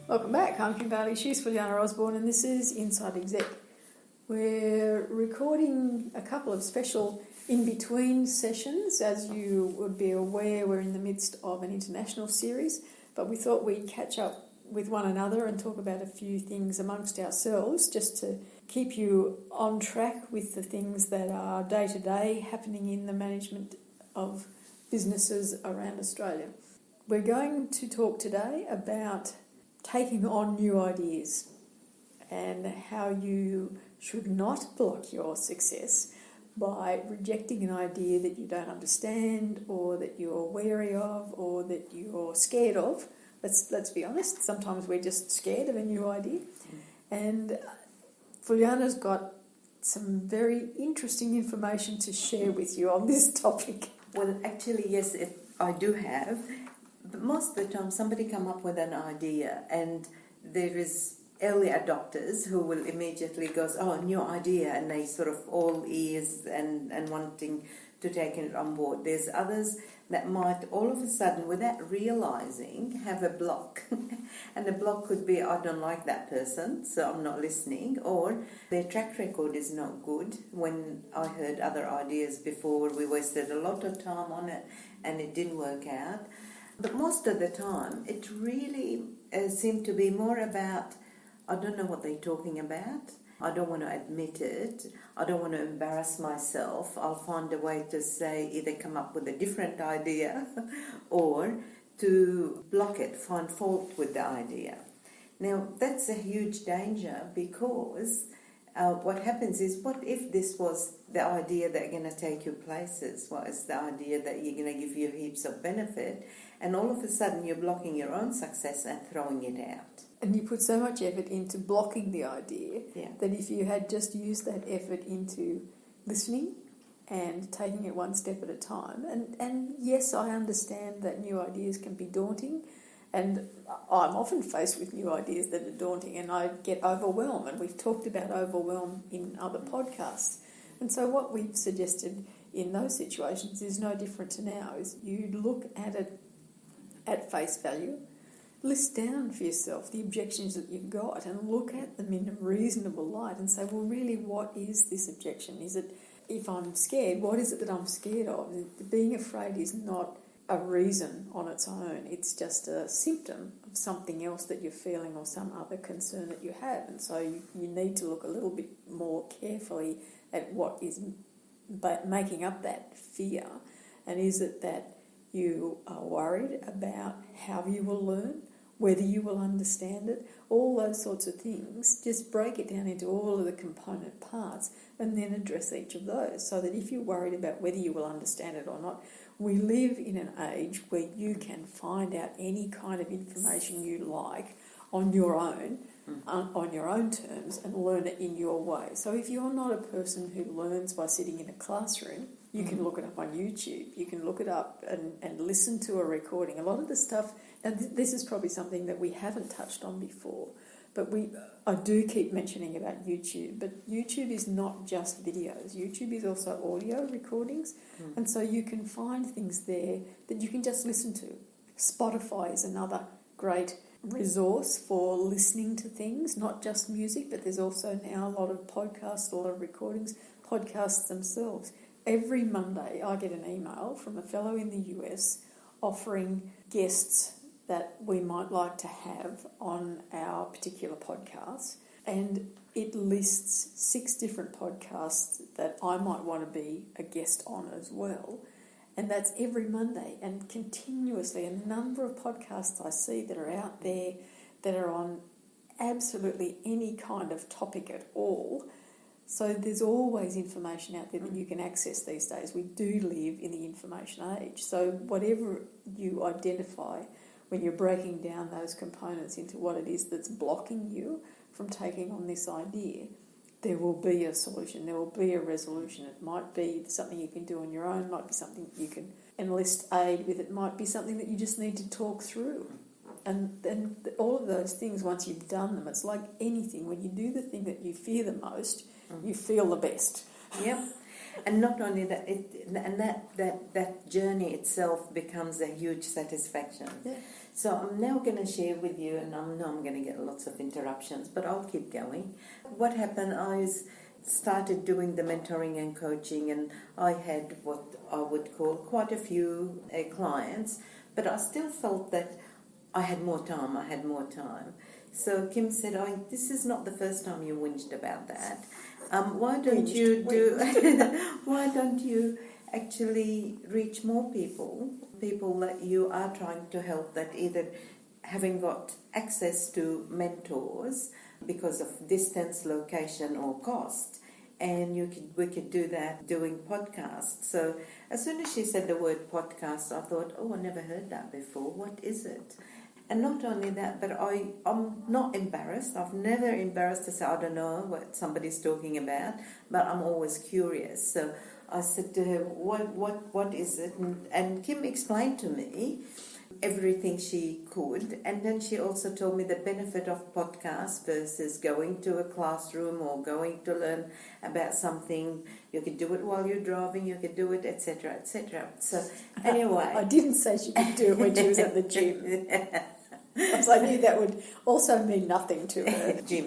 Welcome back. I'm Kim and she's Fulyana Osborne, and this is Inside Exec. We're recording a couple of special in-between sessions. As you would be aware, we're in the midst of an international series, but we thought we'd catch up with one another and talk about a few things amongst ourselves just to keep you on track with the things that are day-to-day happening in the management of businesses around Australia. We're going to talk today about taking on new ideas and how you should not block your success by rejecting an idea that you don't understand or that you're wary of or that you're scared of. Let's be honest, sometimes we're just scared of a new idea. And Fulyana's got some very interesting information to share with you on this topic. Well, actually, yes, I do have. But most of the time, somebody come up with an idea and there is early adopters who will immediately go, oh, new idea, and they sort of all ears and wanting to take it on board. There's others that might all of a sudden, without realising, have a block. And the block could be, I don't like that person, so I'm not listening, or their track record is not good. When I heard other ideas before, we wasted a lot of time on it and it didn't work out. But most of the time, it really seemed to be more about, I don't know what they're talking about. I don't want to admit it. I don't want to embarrass myself. I'll find a way to say, either come up with a different idea or to block it, find fault with the idea. Now, that's a huge danger because what happens is, what if this was the idea that going to take you places? What is the idea that you're going to give you heaps of benefit? And all of a sudden you're blocking your own success and throwing it out. And you put so much effort into blocking the idea that if you had just used that effort into listening and taking it one step at a time, and yes, I understand that new ideas can be daunting, and I'm often faced with new ideas that are daunting and I get overwhelmed, and we've talked about overwhelm in other podcasts. And so what we've suggested in those situations is no different to now, is you look at it at face value, list down for yourself the objections that you've got and look at them in a reasonable light and say, well, really, what is this objection? Is it, if I'm scared, what is it that I'm scared of? Being afraid is not a reason on its own. It's just a symptom of something else that you're feeling or some other concern that you have. And so you need to look a little bit more carefully at what is making up that fear. And is it that you are worried about how you will learn, whether you will understand it, all those sorts of things. Just break it down into all of the component parts and then address each of those, so that if you're worried about whether you will understand it or not, we live in an age where you can find out any kind of information you like on your own, on your own terms, and learn it in your way. So if you're not a person who learns by sitting in a classroom, you can look it up on YouTube. You can look it up and listen to a recording. A lot of the stuff, and this is probably something that we haven't touched on before, but I do keep mentioning about YouTube. But YouTube is not just videos. YouTube is also audio recordings. And so you can find things there that you can just listen to. Spotify is another great resource for listening to things, not just music, but there's also now a lot of podcasts, a lot of recordings, podcasts themselves. Every Monday I get an email from a fellow in the US offering guests that we might like to have on our particular podcast, and it lists 6 different podcasts that I might want to be a guest on as well. And that's every Monday and continuously. A number of podcasts I see that are out there that are on absolutely any kind of topic at all. So there's always information out there that you can access these days. We do live in the information age. So whatever you identify when you're breaking down those components into what it is that's blocking you from taking on this idea, there will be a solution, there will be a resolution. It might be something you can do on your own, might be something that you can enlist aid with, it might be something that you just need to talk through. And all of those things, once you've done them, it's like anything. When you do the thing that you fear the most, you feel the best. Yep. And not only that, that journey itself becomes a huge satisfaction. Yeah. So I'm now going to share with you, and I know I'm going to get lots of interruptions, but I'll keep going. What happened, started doing the mentoring and coaching, and I had what I would call quite a few clients, but I still felt that I had more time. So Kim said, this is not the first time you whinged about that. Why don't you actually reach more people that you are trying to help, that either having got access to mentors because of distance, location or cost, and we could do that doing podcasts. So as soon as she said the word podcast, I thought, I never heard that before. What is it? And not only that, but I'm not embarrassed. I've never embarrassed to say, I don't know what somebody's talking about, but I'm always curious. So I said to her, what is it? And Kim explained to me everything she could, and then she also told me the benefit of podcasts versus going to a classroom or going to learn about something. You could do it while you're driving, you could do it, etc., etc. So anyway, I didn't say she could do it when she was at the gym, because I knew that would also mean nothing to her. gym,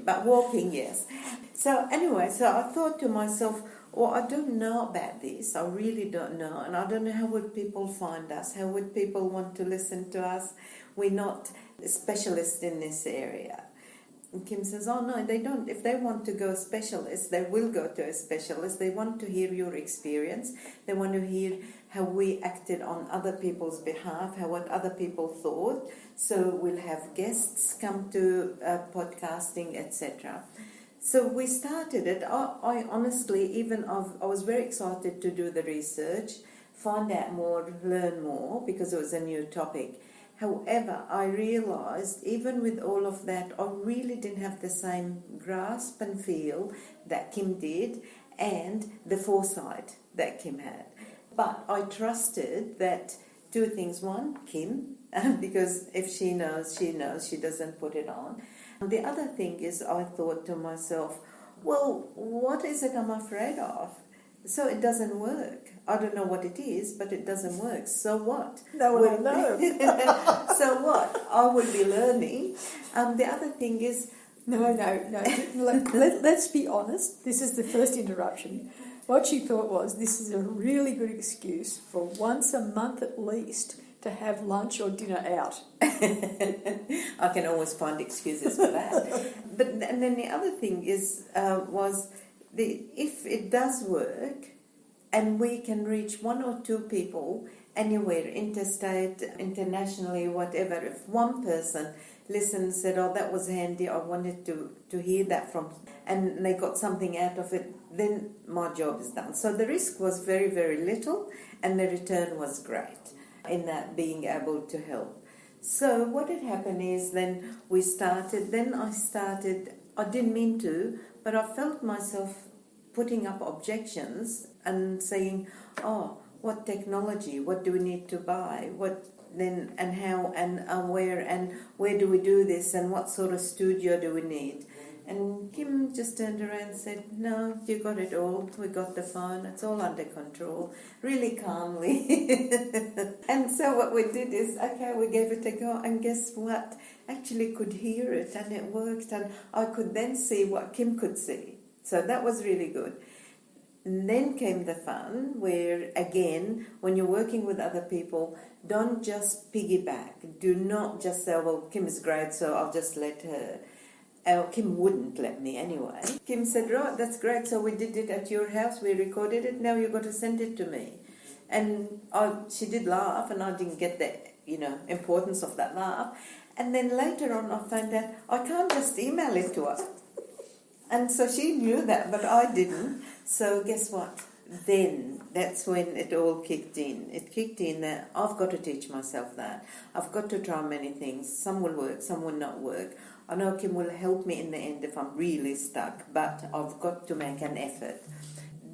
but walking, yes. So anyway, so I thought to myself, I don't know about this. I really don't know. And I don't know how would people find us. How would people want to listen to us? We're not specialists in this area. And Kim says, no, they don't. If they want to go specialist, they will go to a specialist. They want to hear your experience. They want to hear how we acted on other people's behalf, what other people thought. So we'll have guests come to podcasting, etc. So we started it. I honestly, I was very excited to do the research, find out more, learn more, because it was a new topic. However, I realized even with all of that, I really didn't have the same grasp and feel that Kim did and the foresight that Kim had. But I trusted that two things. One, Kim, because if she knows, she doesn't put it on. The other thing is, I thought to myself, what is it I'm afraid of? So it doesn't work. I don't know what it is, but it doesn't work. So what? No one will know. So what? I will be learning. The other thing is... No. Let's be honest. This is the first interruption. What she thought was, this is a really good excuse for once a month at least to have lunch or dinner out. I can always find excuses for that. And then the other thing is if it does work and we can reach one or two people anywhere, interstate, internationally, whatever, if one person listens, said, that was handy, I wanted to hear that from, and they got something out of it, then my job is done. So the risk was very, very little and the return was great in that being able to help. So what had happened is then I didn't mean to, but I felt myself putting up objections and saying, what technology, what do we need to buy, what then and how and where do we do this, and what sort of studio do we need? And Kim just turned around and said, no, you got it all. We got the phone. It's all under control. Really calmly. And so what we did is, we gave it a go. And guess what? Actually could hear it and it worked. And I could then see what Kim could see. So that was really good. And then came the fun where, again, when you're working with other people, don't just piggyback. Do not just say, Kim is great, so I'll just let her. Kim wouldn't let me anyway. Kim said, right, that's great, so we did it at your house, we recorded it, now you've got to send it to me. And she did laugh, and I didn't get the importance of that laugh. And then later on I found out I can't just email it to her. And so she knew that, but I didn't. So guess what? Then that's when it all kicked in. It kicked in that I've got to teach myself that. I've got to try many things. Some will work, some will not work. I know Kim will help me in the end if I'm really stuck, but I've got to make an effort.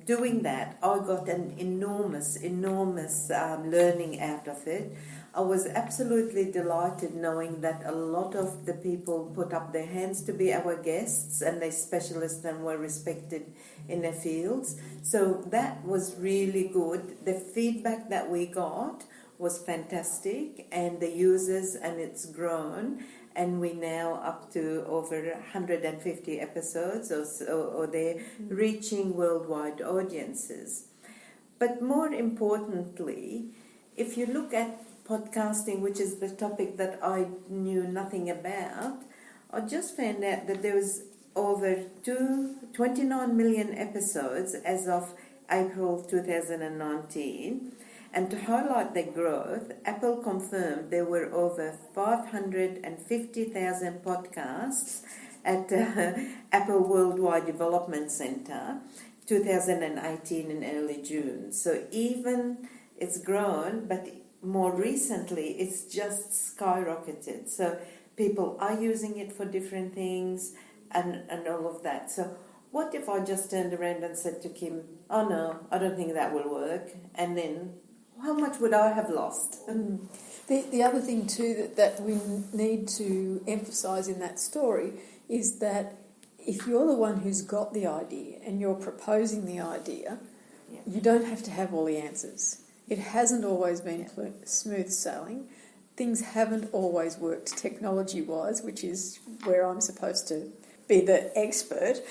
Doing that, I got an enormous learning out of it. I was absolutely delighted knowing that a lot of the people put up their hands to be our guests, and they're specialists and were respected in their fields. So that was really good. The feedback that we got was fantastic, and the users, and it's grown, and we're now up to over 150 episodes or so, or they're reaching worldwide audiences. But more importantly, if you look at podcasting, which is the topic that I knew nothing about, I just found out that there was over 29 million episodes as of April 2019. And to highlight their growth, Apple confirmed there were over 550,000 podcasts at Apple Worldwide Development Center 2018 in early June. So even it's grown, but more recently it's just skyrocketed. So people are using it for different things and all of that. So what if I just turned around and said to Kim, oh no, I don't think that will work, and then how much would I have lost? The other thing too that we need to emphasise in that story is that if you're the one who's got the idea and you're proposing the idea, you don't have to have all the answers. It hasn't always been smooth sailing. Things haven't always worked technology-wise, which is where I'm supposed to be the expert.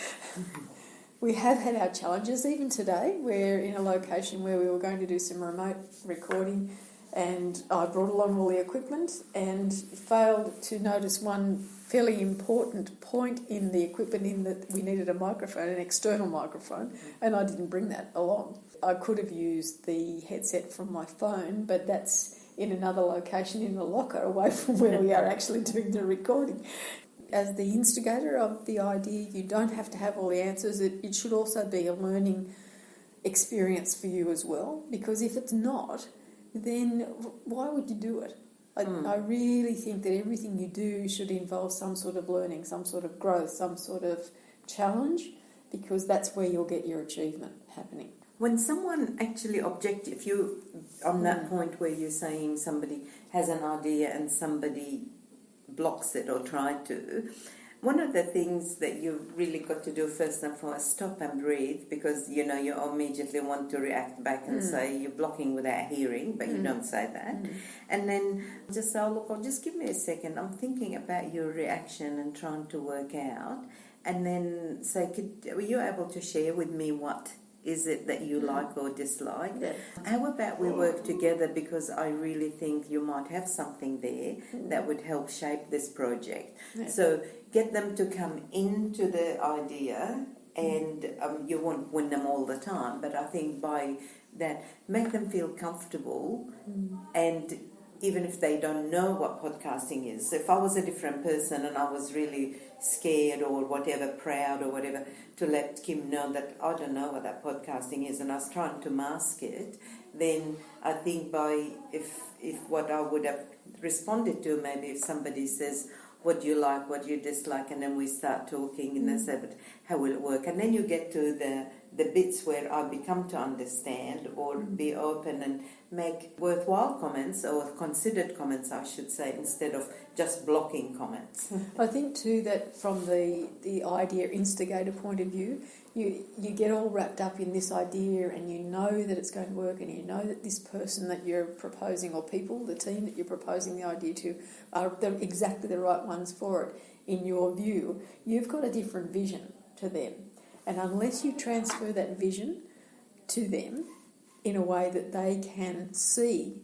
We have had our challenges. Even today, we're in a location where we were going to do some remote recording, and I brought along all the equipment and failed to notice one fairly important point in the equipment, in that we needed a microphone, an external microphone, and I didn't bring that along. I could have used the headset from my phone, but that's in another location in a locker away from where we are actually doing the recording. As the instigator of the idea, you don't have to have all the answers. It should also be a learning experience for you as well, because if it's not, then why would you do it? I really think that everything you do should involve some sort of learning, some sort of growth, some sort of challenge, because that's where you'll get your achievement happening. When someone actually objects, if you, on that point where you're saying somebody has an idea and somebody blocks it or try to, one of the things that you've really got to do first and foremost, stop and breathe, because you immediately want to react back and say you're blocking without hearing, but you don't say that. And then just say, oh, look, just give me a second, I'm thinking about your reaction and trying to work out, and then say, were you able to share with me what is it that you like or dislike? Yeah. How about we work together, because I really think you might have something there that would help shape this project. Yeah. So get them to come into the idea, and you won't win them all the time, but I think by that, make them feel comfortable, and even if they don't know what podcasting is. If I was a different person and I was really scared or whatever, proud or whatever, to let Kim know that I don't know what that podcasting is, and I was trying to mask it, then I think if what I would have responded to, maybe if somebody says, what do you like, what do you dislike, and then we start talking and they say, but how will it work? And then you get to the bits where I become to understand or be open and make worthwhile comments, or considered comments, I should say, instead of just blocking comments. I think too that from the idea instigator point of view, you get all wrapped up in this idea, and you know that it's going to work, and you know that this person that you're proposing, or people, the team that you're proposing the idea to, are exactly the right ones for it. In your view, you've got a different vision to them, and unless you transfer that vision to them in a way that they can see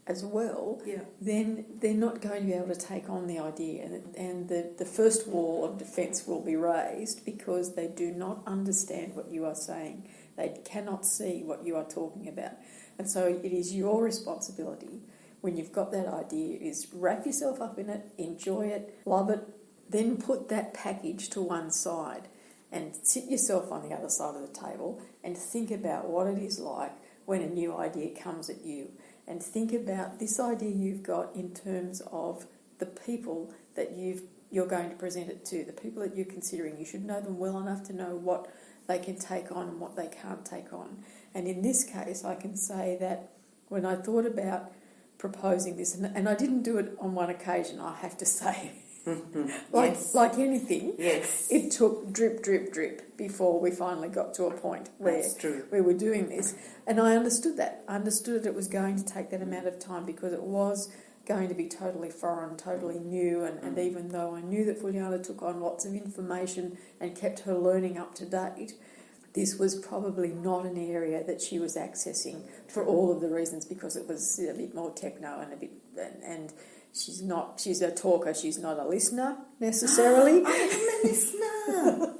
as well, then they're not going to be able to take on the idea, and the first wall of defence will be raised, because they do not understand what you are saying. They cannot see what you are talking about. And so it is your responsibility, when you've got that idea, is wrap yourself up in it, enjoy it, love it, then put that package to one side and sit yourself on the other side of the table and think about what it is like when a new idea comes at you. And think about this idea you've got in terms of the people that you're going to present it to, the people that you're considering. You should know them well enough to know what they can take on and what they can't take on. And in this case, I can say that when I thought about proposing this, and I didn't do it on one occasion, I have to say, Yes. Like anything, Yes. it took drip, drip, drip before we finally got to a point where That's true. we were doing this. And I understood that. I understood that it was going to take that amount of time because it was going to be totally foreign, totally new. And even though I knew that Fulyana took on lots of information and kept her learning up to date, this was probably not an area that she was accessing for all of the reasons, because it was a bit more techno and she's a talker, she's not a listener necessarily. I am a listener.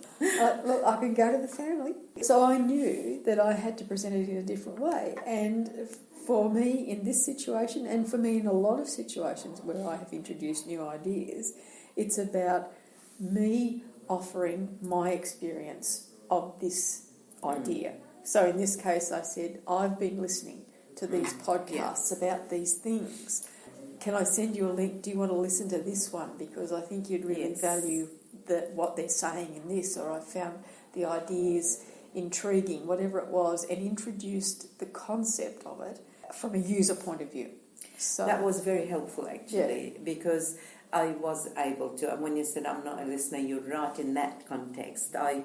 Look, I can go to the family. So I knew that I had to present it in a different way. And for me in this situation, and for me in a lot of situations where I have introduced new ideas, it's about me offering my experience of this idea. So in this case I said, I've been listening to these podcasts about these things. Can I send you a link? Do you want to listen to this one? Because I think you'd really value what they're saying in this, or I found the ideas intriguing, whatever it was, and introduced the concept of it from a user point of view. So that was very helpful actually, because I was able to, and when you said I'm not a listener, you're right in that context. I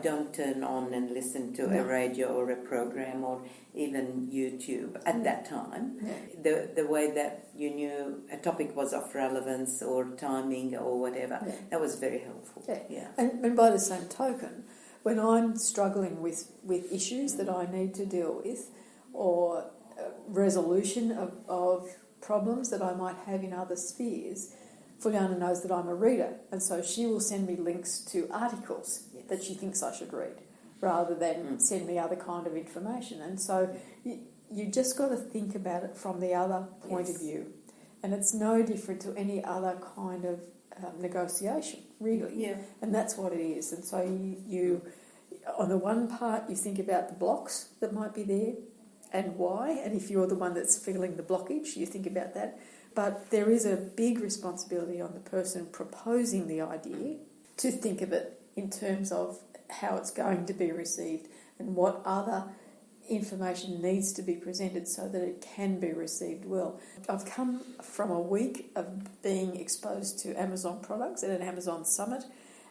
don't turn on and listen to a radio or a program or even YouTube at that time. The way that you knew a topic was of relevance or timing or whatever, that was very helpful. And by the same token, when I'm struggling with issues that I need to deal with, or resolution of problems that I might have in other spheres, Fulyana knows that I'm a reader, and so she will send me links to articles that she thinks I should read, rather than send me other kind of information. And so you just got to think about it from the other point of view, and it's no different to any other kind of negotiation, really. And that's what it is. And so you on the one part, you think about the blocks that might be there and why, and if you're the one that's feeling the blockage, you think about that. But there is a big responsibility on the person proposing the idea to think of it in terms of how it's going to be received and what other information needs to be presented so that it can be received well. I've come from a week of being exposed to Amazon products at an Amazon summit,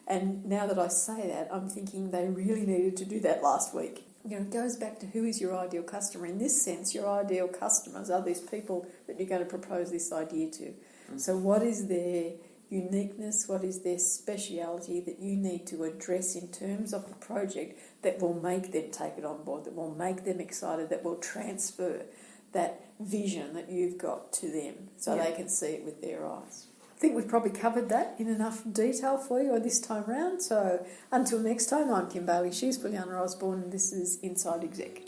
and now that I say that, I'm thinking they really needed to do that last week. You know, it goes back to who is your ideal customer. In this sense, your ideal customers are these people that you're going to propose this idea to. So what is their uniqueness, what is their speciality that you need to address in terms of the project that will make them take it on board, that will make them excited, that will transfer that vision that you've got to them so they can see it with their eyes. I think we've probably covered that in enough detail for you this time round. So until next time, I'm Kim Bailey, she's Fulyana Osborne, and this is Inside Exec.